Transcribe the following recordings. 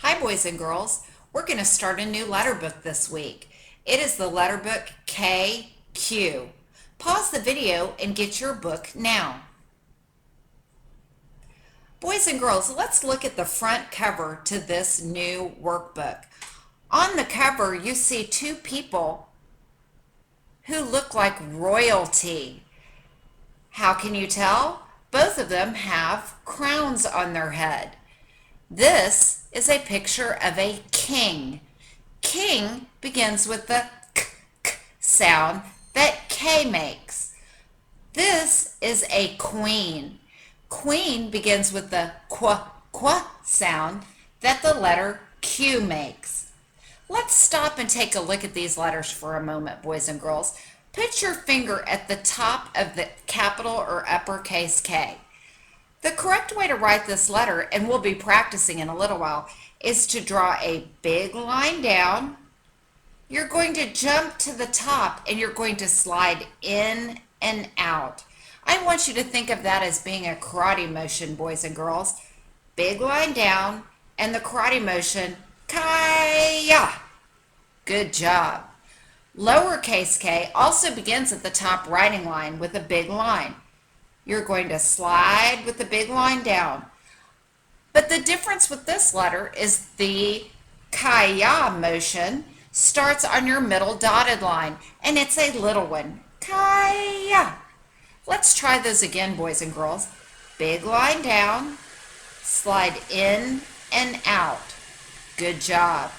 Hi, boys and girls. We're going to start a new letter book this week. It is the letter book KQ. Pause the video and get your book now. Boys and girls, let's look at the front cover to this new workbook. On the cover, you see two people who look like royalty. How can you tell? Both of them have crowns on their head. This is a picture of a king. King begins with the k sound that K makes. This is a queen. Queen begins with the qu sound that the letter Q makes. Let's stop and take a look at these letters for a moment, boys and girls. Put your finger at the top of the capital or uppercase K. The correct way to write this letter, and we'll be practicing in a little while, is to draw a big line down. You're going to jump to the top and you're going to slide in and out. I want you to think of that as being a karate motion, boys and girls. Big line down and the karate motion, Kaya. Good job. Lowercase k also begins at the top writing line with a big line. You're going to slide with the big line down. But the difference with this letter is the Kaya motion starts on your middle dotted line, and it's a little one. Kaya. Let's try those again, boys and girls. Big line down, slide in and out. Good job.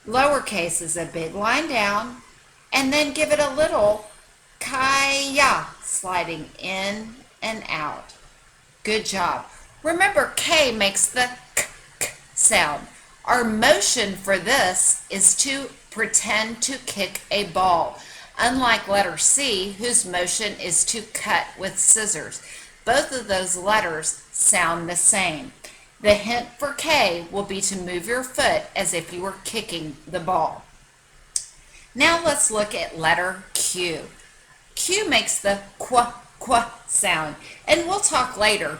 Lowercase is a big line down, and then give it a little Kaya, sliding in and out. Good job. Remember, K makes the k sound. Our motion for this is to pretend to kick a ball, unlike letter C, whose motion is to cut with scissors. Both of those letters sound the same. The hint for K will be to move your foot as if you were kicking the ball. Now let's look at letter Q. Q makes the qu sound, and we'll talk later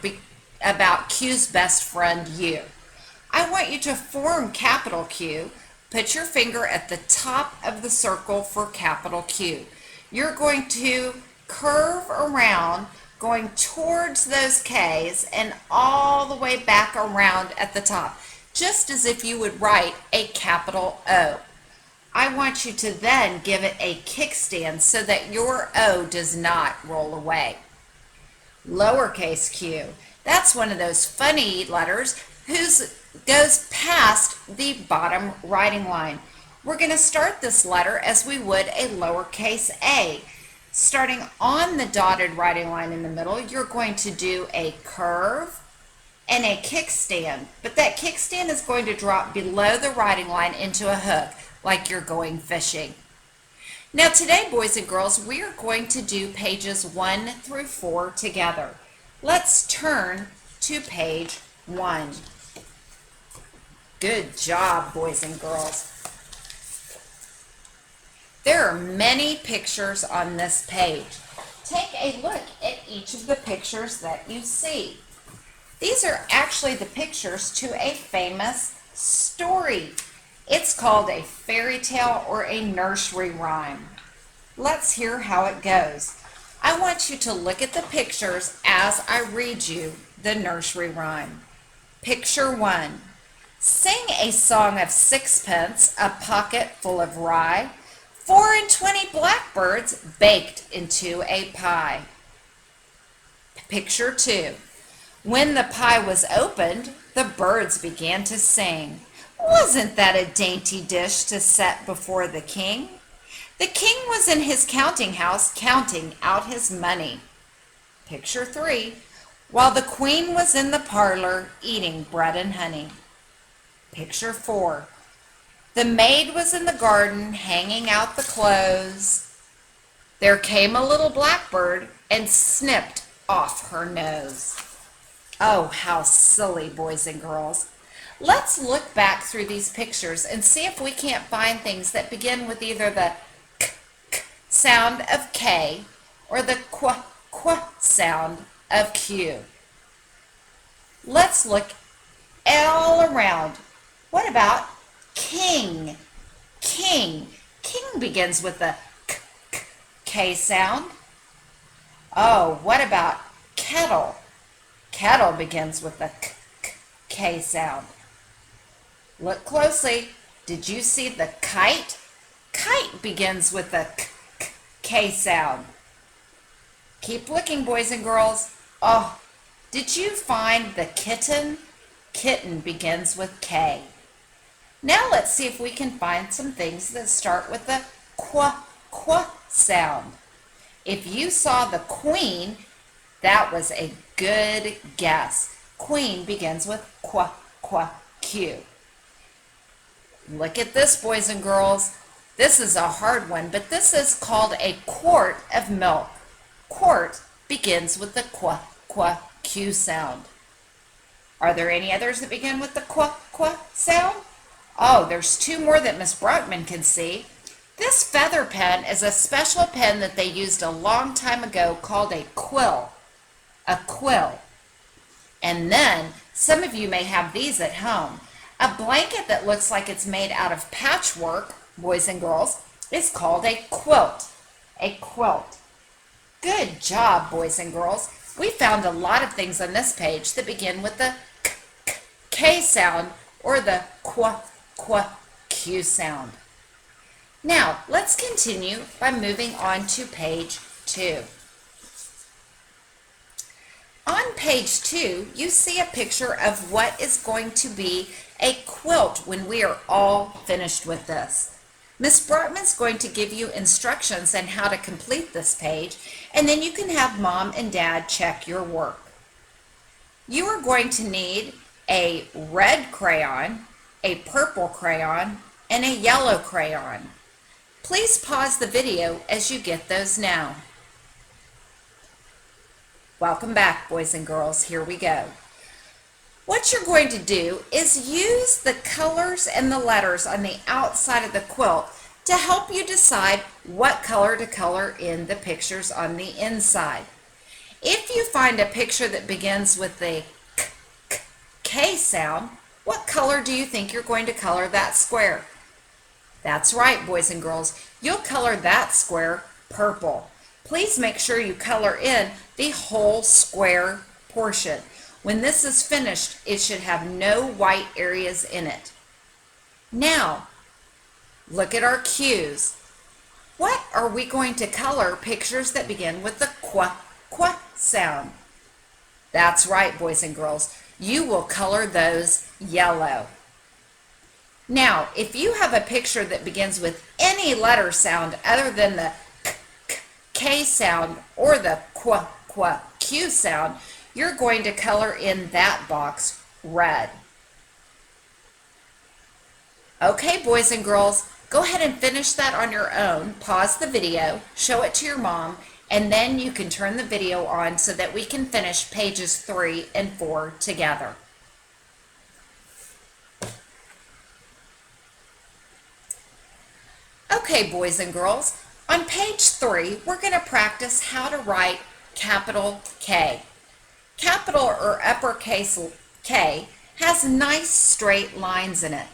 about Q's best friend, U. I want you to form capital Q. Put your finger at the top of the circle for capital Q. You're going to curve around, going towards those K's and all the way back around at the top, just as if you would write a capital O. I want you to then give it a kickstand so that your O does not roll away. Lowercase q, that's one of those funny letters whose goes past the bottom writing line. We're going to start this letter as we would a lowercase a. Starting on the dotted writing line in the middle, you're going to do a curve and a kickstand, but that kickstand is going to drop below the writing line into a hook, like you're going fishing. Now today, boys and girls, we are going to do pages 1 through 4 together. Let's turn to page 1. Good job, boys and girls. There are many pictures on this page. Take a look at each of the pictures that you see. These are actually the pictures to a famous story. It's called a fairy tale or a nursery rhyme. Let's hear how it goes. I want you to look at the pictures as I read you the nursery rhyme. Picture 1. Sing a song of sixpence, a pocket full of rye, 24 blackbirds baked into a pie. Picture 2. When the pie was opened, the birds began to sing. Wasn't that a dainty dish to set before the king? The king was in his counting house counting out his money. Picture 3. While the queen was in the parlor eating bread and honey. Picture 4. The maid was in the garden hanging out the clothes. There came a little blackbird and snipped off her nose. Oh, how silly, boys and girls. Let's look back through these pictures and see if we can't find things that begin with either the k sound of K or the qu sound of Q. Let's look all around. What about king? King. King begins with the K sound. Oh, what about kettle? Kettle begins with the K sound. Look closely. Did you see the kite? Kite begins with the K sound. Keep looking, boys and girls. Oh, did you find the kitten? Kitten begins with K. Now let's see if we can find some things that start with the qu sound. If you saw the queen, that was a good guess. Queen begins with KkQq. Look at this, boys and girls. This is a hard one, but this is called a quart of milk. Quart begins with the KkQ sound. Are there any others that begin with the qu sound? Oh, there's two more that Miss Brockman can see. This feather pen is a special pen that they used a long time ago called a quill. A quill. And then, some of you may have these at home. A blanket that looks like it's made out of patchwork, boys and girls, is called a quilt. A quilt. Good job, boys and girls. We found a lot of things on this page that begin with the K sound or the KkQ sound. Now, let's continue by moving on to page 2. On page 2, you see a picture of what is going to be a quilt when we are all finished with this. Miss Brockman's going to give you instructions on how to complete this page, and then you can have Mom and Dad check your work. You are going to need a red crayon, a purple crayon, and a yellow crayon. Please pause the video as you get those now. Welcome back, boys and girls. Here we go. What you're going to do is use the colors and the letters on the outside of the quilt to help you decide what color to color in the pictures on the inside. If you find a picture that begins with the K sound, what color do you think you're going to color that square? That's right, boys and girls. You'll color that square purple. Please make sure you color in the whole square portion. When this is finished, it should have no white areas in it. Now, look at our cues. What are we going to color pictures that begin with the qu sound? That's right, boys and girls. You will color those yellow. Now, if you have a picture that begins with any letter sound other than the K sound or the Q sound, you're going to color in that box red. Okay, boys and girls, go ahead and finish that on your own. Pause the video, show it to your mom, and then you can turn the video on so that we can finish pages 3 and 4 together. Okay, boys and girls, on page 3, we're going to practice how to write capital K. Capital or uppercase K has nice straight lines in it.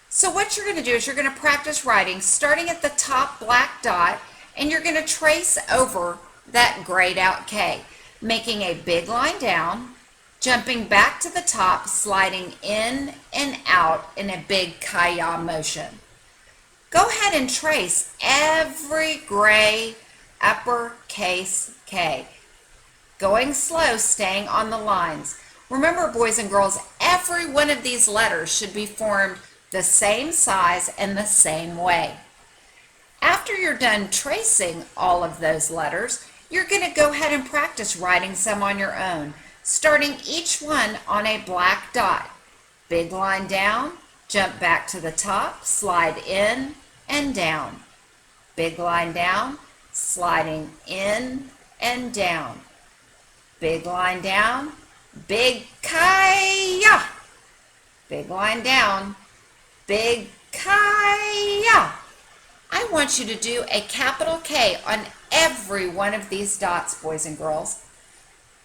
So what you're going to do is you're going to practice writing starting at the top black dot, and you're going to trace over that grayed out K, making a big line down, jumping back to the top, sliding in and out in a big kaya motion. Go ahead and trace every gray uppercase K. Going slow, staying on the lines. Remember, boys and girls, every one of these letters should be formed the same size and the same way. After you're done tracing all of those letters, you're going to go ahead and practice writing some on your own, starting each one on a black dot. Big line down, jump back to the top, slide in and down. Big line down, sliding in and down. Big line down, big kaya. Big line down, big kaya. I want you to do a capital K on every one of these dots, boys and girls.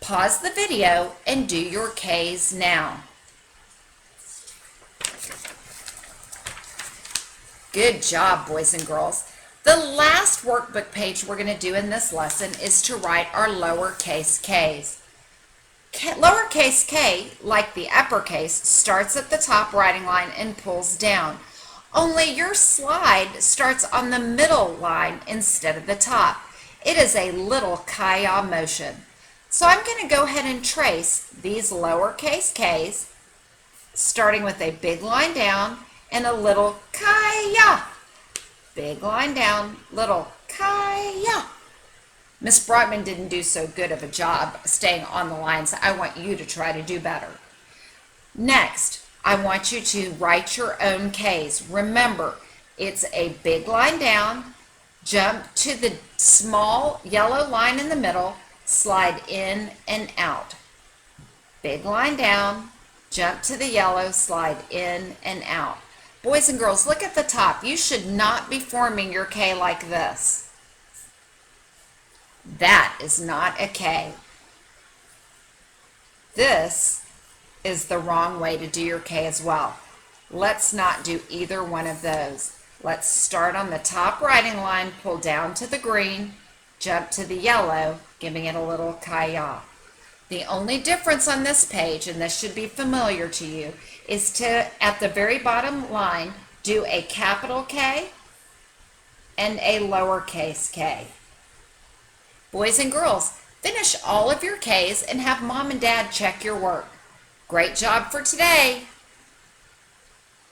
Pause the video and do your Ks now. Good job, boys and girls. The last workbook page we're going to do in this lesson is to write our lowercase k's. Lowercase k, like the uppercase, starts at the top writing line and pulls down. Only your slide starts on the middle line instead of the top. It is a little kaya motion. So I'm going to go ahead and trace these lowercase k's, starting with a big line down and a little kaya. Big line down, little kaya. Miss Brockman didn't do so good of a job staying on the lines. I want you to try to do better. Next, I want you to write your own K's. Remember, it's a big line down, jump to the small yellow line in the middle, slide in and out. Big line down, jump to the yellow, slide in and out. Boys and girls, look at the top. You should not be forming your K like this. That is not a K. This is the wrong way to do your K as well. Let's not do either one of those. Let's start on the top writing line, pull down to the green, jump to the yellow, giving it a little kaya. The only difference on this page, and this should be familiar to you, is to, at the very bottom line, do a capital K and a lowercase k. Boys and girls, finish all of your K's and have mom and dad check your work. Great job for today.